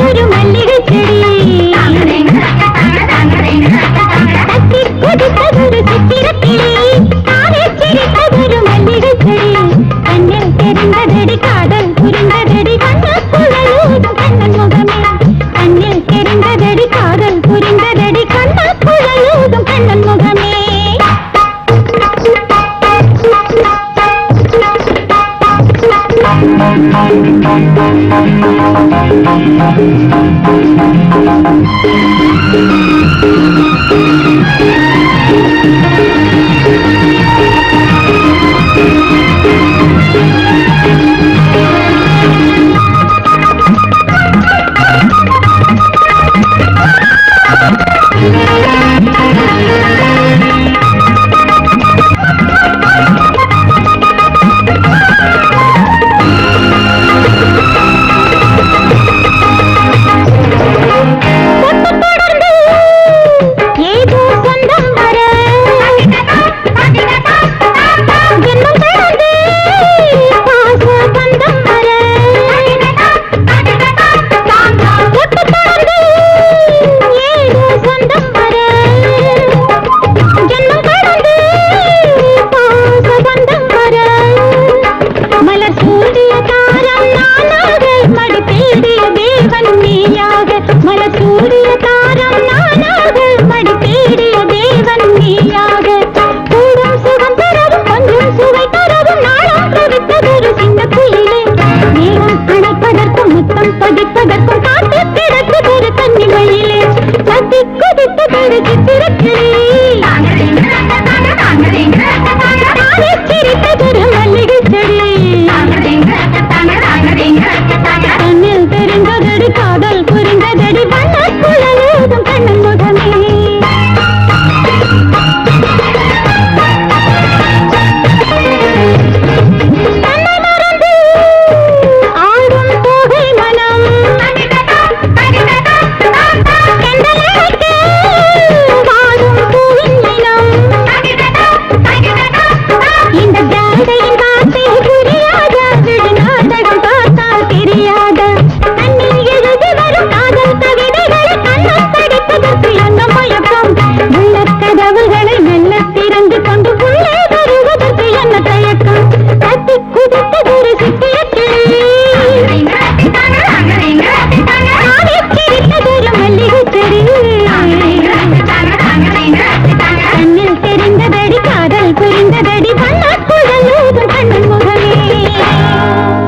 சிரித்ததொரு மல்லிகை செடி தத்தி குதித்ததொரு சித்திரக்கிளி தானே சிரித்ததொரு மல்லிகை செடி கண்ணில் தெரிந்ததடி காதல் புரிந்ததடி வண்ண குழலூதும் கண்ணன் முகமே கண்ணில் தெரிந்ததடி காதல் புரிந்ததடி கண்ண குழலூதும் கண்ணன் முகமே பதிப்பதற்கும் காத்து கிடக்குதொரு தண்ணி வழியிலே சத்தி குதித்ததொரு சித்திரக்கிளி தானே சிரித்ததொரு மல்லிகை செடி கண்ணில் தெரிந்ததடி காதல் புரிந்ததடி வண்ண குழலூதும் கண்ணன் முகமே இந்த ஜாடையின் வார்த்தை புரியாத